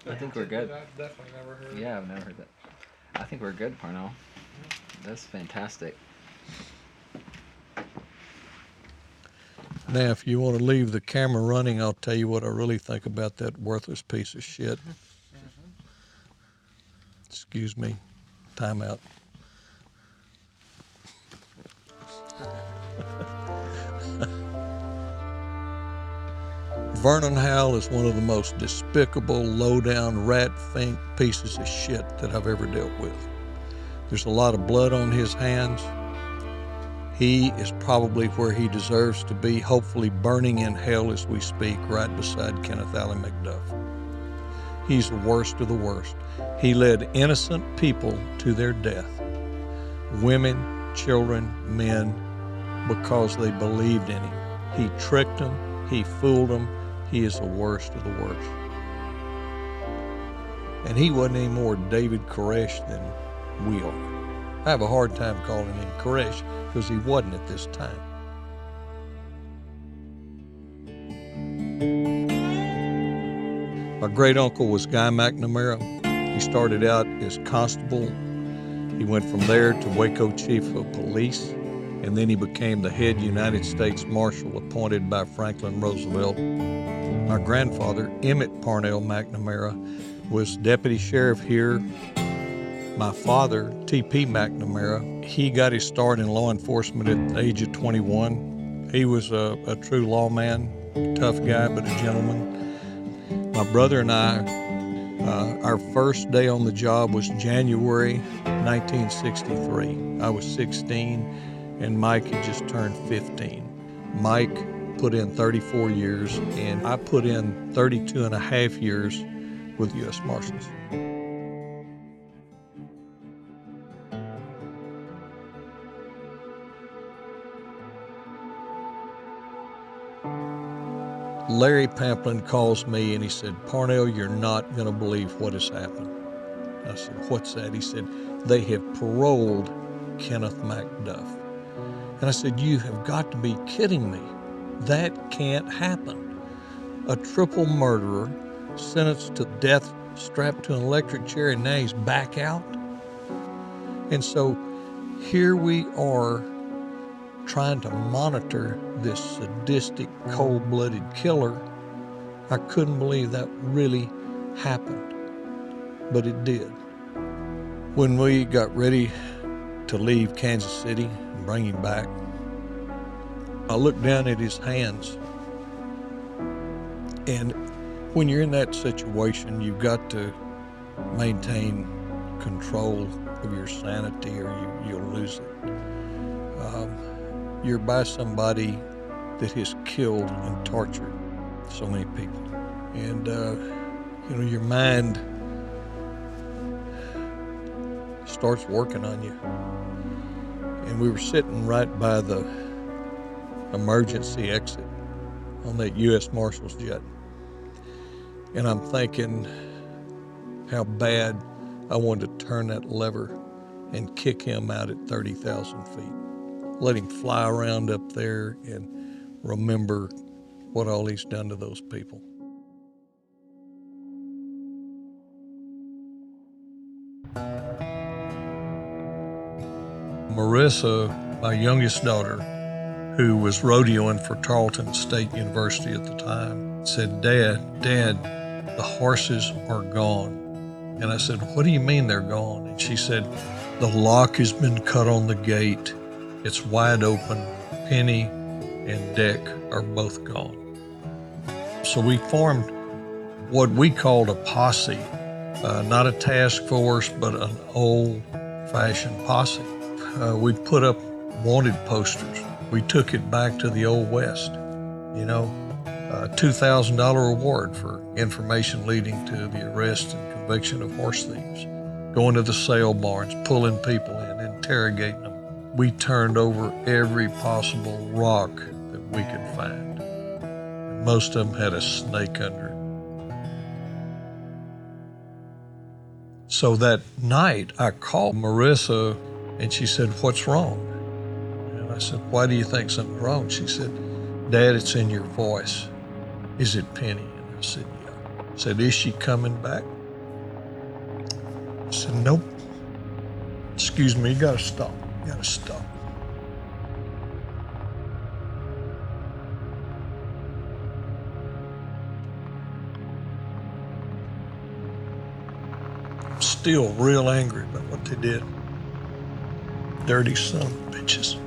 I think we're good. I've definitely never heard. Yeah, I've never heard that. I think we're good, Parnell. That's fantastic. Now, if you want to leave the camera running, I'll tell you what I really think about that worthless piece of shit. Excuse me. Time out. Vernon Howell is one of the most despicable, low-down, rat-fink pieces of shit that I've ever dealt with. There's a lot of blood on his hands. He is probably where he deserves to be, hopefully burning in hell as we speak, right beside Kenneth Alley McDuff. He's the worst of the worst. He led innocent people to their death. Women, children, men, because they believed in him. He tricked them. He fooled them. He is the worst of the worst. And he wasn't any more David Koresh than we are. I have a hard time calling him Koresh because he wasn't at this time. My great uncle was Guy McNamara. He started out as constable. He went from there to Waco chief of police, and then he became the head United States Marshal appointed by Franklin Roosevelt. My grandfather, Emmett Parnell McNamara, was deputy sheriff here. My father, T.P. McNamara, he got his start in law enforcement at the age of 21. He was a true lawman, tough guy, but a gentleman. My brother and I, our first day on the job was January 1963. I was 16, and Mike had just turned 15. Mike put in 34 years, and I put in 32 and a half years with U.S. Marshals. Larry Pamplin calls me and he said, "Parnell, you're not going to believe what has happened." I said, "What's that?" He said, "They have paroled Kenneth McDuff." And I said, "You have got to be kidding me. That can't happen. A triple murderer sentenced to death, strapped to an electric chair, and now he's back out?" And so here we are trying to monitor this sadistic, cold-blooded killer. I couldn't believe that really happened, but it did. When we got ready to leave Kansas City and bring him back, I looked down at his hands, and when you're in that situation, you've got to maintain control of your sanity or you'll lose it. You're by somebody that has killed and tortured so many people. And, your mind starts working on you. And we were sitting right by the emergency exit on that U.S. Marshals jet. And I'm thinking how bad I wanted to turn that lever and kick him out at 30,000 feet. Let him fly around up there and remember what all he's done to those people. Marissa, my youngest daughter, who was rodeoing for Tarleton State University at the time, said, Dad, the horses are gone." And I said, "What do you mean they're gone?" And she said, "The lock has been cut on the gate. It's wide open. Penny and Deck are both gone." So we formed what we called a posse, not a task force, but an old-fashioned posse. We put up wanted posters. We took it back to the Old West. A $2,000 reward for information leading to the arrest and conviction of horse thieves. Going to the sale barns, pulling people in, interrogating them. We turned over every possible rock that we could find. And most of them had a snake under it. So that night, I called Marissa, and she said, "What's wrong?" And I said, "Why do you think something's wrong?" She said, "Dad, it's in your voice. Is it Penny?" And I said, "Yeah." Said, is she coming back? I said, nope. Excuse me, you gotta stop. You gotta stop. I'm still real angry about what they did. Dirty son of bitches.